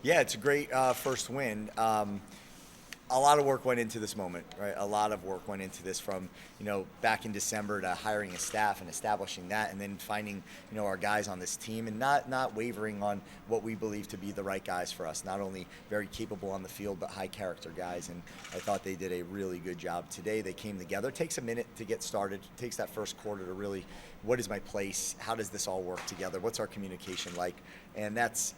Yeah, it's a great first win. A lot of work went into this moment, right? A lot of work went into this from, back in December to hiring a staff and establishing that, and then finding, our guys on this team and not wavering on what we believe to be the right guys for us. Not only very capable on the field, but high character guys. And I thought they did a really good job today. They came together. It takes a minute to get started. It takes that first quarter to really, what is my place? How does this all work together? What's our communication like? And that's,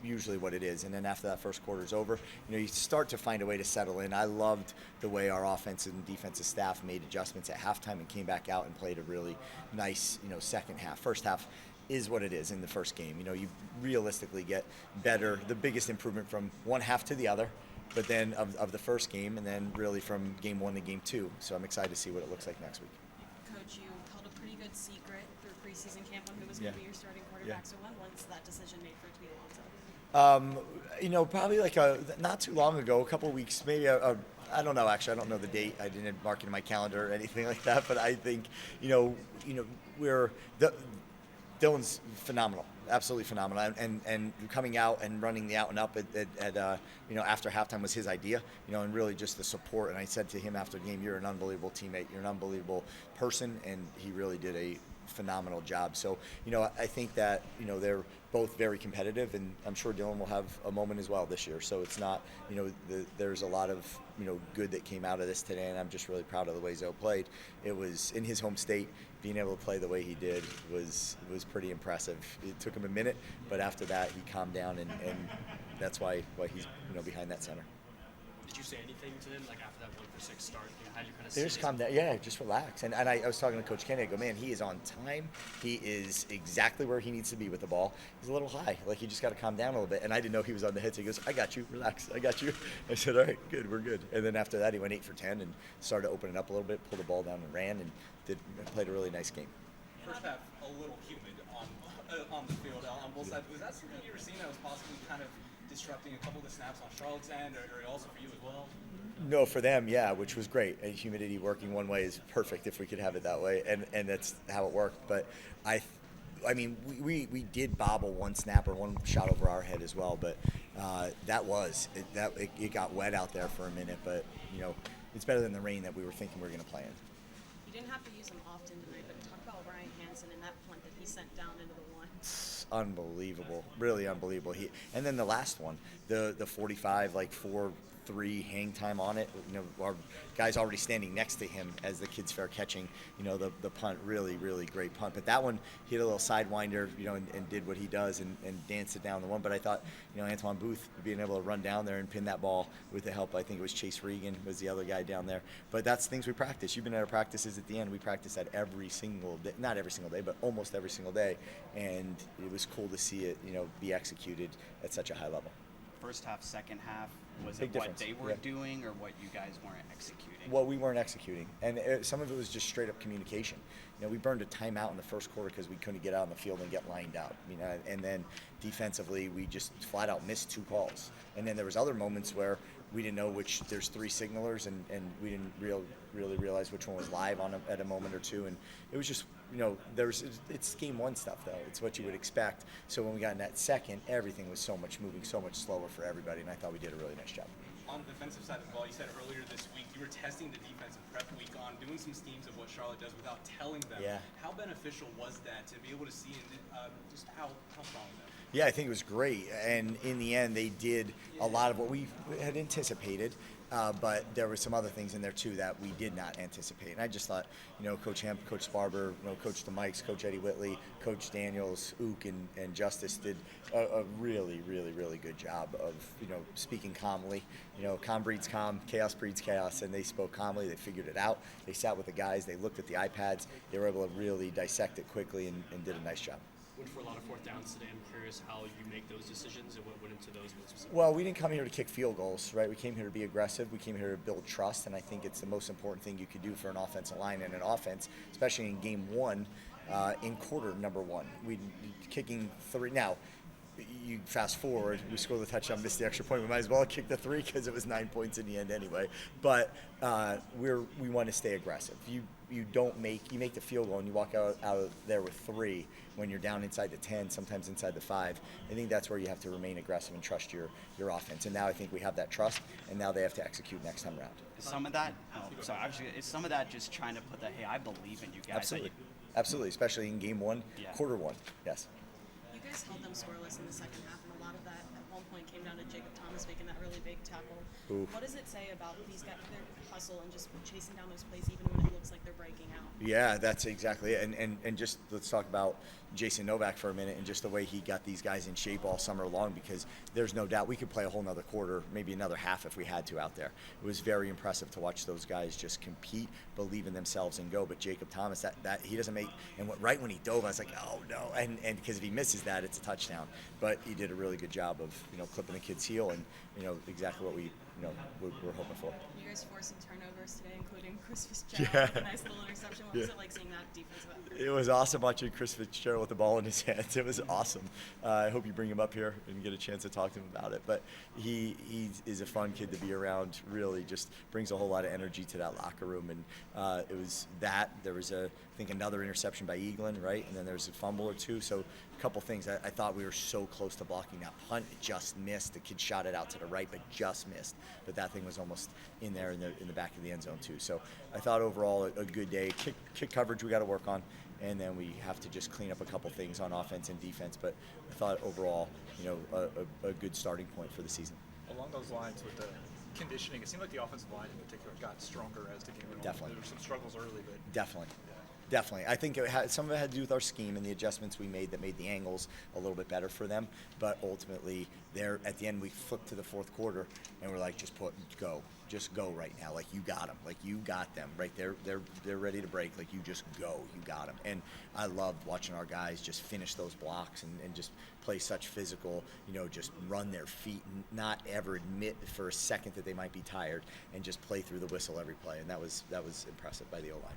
usually what it is. And then after that first quarter is over, you start to find a way to settle in. I loved the way our offensive and defensive staff made adjustments at halftime and came back out and played a really nice, second half. First half is what it is in the first game. You realistically get better, the biggest improvement from one half to the other, but then of the first game, and then really from game one to game two. So I'm excited to see what it looks like next week. Coach, you held a pretty good secret through preseason camp on who was going to be your starting quarterback. So when was that decision made for it to be Alonso? Probably like not too long ago, a couple of weeks, maybe I don't know, actually. I don't know the date. I didn't mark it in my calendar or anything like that. But I think, Dylan's phenomenal, absolutely phenomenal. And coming out and running the out and up after halftime was his idea, and really just the support. And I said to him after the game, "You're an unbelievable teammate. You're an unbelievable person." And he really did a phenomenal job. So, I think that, they're both very competitive, and I'm sure Dylan will have a moment as well this year. So it's not, there's a lot of, good that came out of this today, and I'm just really proud of the way Zoe played. It was in his home state. Being able to play the way he did was pretty impressive. It took him a minute, but after that he calmed down, and that's why he's behind that center. Did you say anything to him like after that 1-for-6 start? How did you kind of They just calm down. Yeah, just relax. And I was talking to Coach Kenny. I go, man, he is on time. He is exactly where he needs to be with the ball. He's a little high. Like, you just got to calm down a little bit. And I didn't know he was on the hit. So he goes, I got you. Relax. I got you. I said, all right, good. We're good. And then after that, he went 8 for 10 and started opening up a little bit, pulled the ball down and ran, and played a really nice game. First half, a little humid on the field on both sides. Was that something you were seeing that was possibly kind of disrupting a couple of the snaps on Charlotte's end, or also for you as well? No, for them, yeah, which was great. And humidity working one way is perfect if we could have it that way, and that's how it worked. But I mean, we did bobble one snap or one shot over our head as well, but it got wet out there for a minute. But it's better than the rain that we were thinking we were going to play in. You didn't have to use him often tonight, but talk about Ryan Hansen and that punt that he sent down into the one. Unbelievable, really unbelievable. And then the last one, the 45, like 4-3 hang time on it. Our guy's already standing next to him as the kid's fair catching. The punt, really, really great punt. But that one, he had a little sidewinder, and did what he does and danced it down the one. But I thought, Antoine Booth being able to run down there and pin that ball with the help. I think it was Chase Regan was the other guy down there. But that's things we practice. You've been at our practices at the end. We practice that every single day, not every single day, but almost every single day. And it was cool to see it, be executed at such a high level. First half, second half, was Big it what difference. they were Yeah. doing or what you guys weren't executing? Well, we weren't executing, and some of it was just straight up communication. We burned a timeout in the first quarter because we couldn't get out on the field and get lined out. And then defensively, we just flat out missed 2 calls. And then there was other moments where we didn't know which. There's 3 signalers, and we didn't really realize which one was live at a moment or two. And it was just, it's game 1 stuff though. It's what you would expect. So when we got in that second, everything was moving so much slower for everybody, and I thought we did a really nice job. On the defensive side of the ball, you said earlier this week you were testing the defensive prep week on doing some schemes of what Charlotte does without telling them. Yeah. How beneficial was that to be able to see just how strong that? Yeah, I think it was great. And in the end, they did a lot of what we had anticipated. But there were some other things in there, too, that we did not anticipate. And I just thought, Coach Hemp, Coach Sparber, Coach DeMikes, Coach Eddie Whitley, Coach Daniels, Ook, and Justice did a really, really, really good job of, speaking calmly. Calm breeds calm, chaos breeds chaos, and they spoke calmly. They figured it out. They sat with the guys. They looked at the iPads. They were able to really dissect it quickly and did a nice job. Went for a lot of 4th downs today. I'm curious how you make those decisions and what went into those ones. Well, we didn't come here to kick field goals, right? We came here to be aggressive. We came here to build trust, and I think it's the most important thing you could do for an offensive line and an offense, especially in game 1, in quarter number 1. We kicking 3. Now, you fast forward, we score the touchdown, miss the extra point. We might as well kick the 3 because it was 9 points in the end anyway. But we want to stay aggressive. You make the field goal and you walk out of there with 3 when you're down inside the 10, sometimes inside the 5. I think that's where you have to remain aggressive and trust your offense. And now I think we have that trust, and now they have to execute next time around. Is some of that, is some of that just trying to put that, hey, I believe in you guys. Absolutely. Absolutely, especially in game 1, Yeah. quarter 1. Yes. You guys held them scoreless in the second half, and a lot of that at one point came down to Jacob Thomas making that really big tackle. Oof. What does it say about these guys, their hustle and just chasing down those plays even when it looks like they're breaking out? Yeah, that's exactly it. And just let's talk about Jason Novak for a minute and just the way he got these guys in shape all summer long, because there's no doubt we could play a whole nother quarter, maybe another half if we had to out there. It was very impressive to watch those guys just compete, believe in themselves and go. But Jacob Thomas, that he doesn't make, and right when he dove, I was like, oh no, and because if he misses that, it's a touchdown. But he did a really good job of clipping the kid's heel, and exactly what we're hoping for. You guys forced some turnovers today, including Chris Fitzgerald with a nice little interception. What was it like seeing that defense? It was awesome watching Chris Fitzgerald with the ball in his hands. It was awesome. I hope you bring him up here and get a chance to talk to him about it. But he is a fun kid to be around. Really, just brings a whole lot of energy to that locker room. And it was that. There was I think another interception by Eaglin, right? And then there was a fumble or two. So a couple things. I thought we were so close to blocking that punt. It just missed. The kid shot it out to the right, but just missed. But that thing was almost in there in the back of the end zone too. So I thought overall a good day. Kick coverage we got to work on, and then we have to just clean up a couple things on offense and defense. But I thought overall, a good starting point for the season. Along those lines with the conditioning, it seemed like the offensive line in particular got stronger as the game went on. Definitely. There were some struggles early, but Definitely. yeah. Definitely. I think some of it had to do with our scheme and the adjustments we made that made the angles a little bit better for them. But ultimately, at the end, we flipped to the fourth quarter, and we're like, just go right now. Like, you got them. Like, you got them. Right? They're ready to break. Like, you just go. You got them. And I loved watching our guys just finish those blocks and just play such physical, just run their feet and not ever admit for a second that they might be tired and just play through the whistle every play. And that was impressive by the O-line.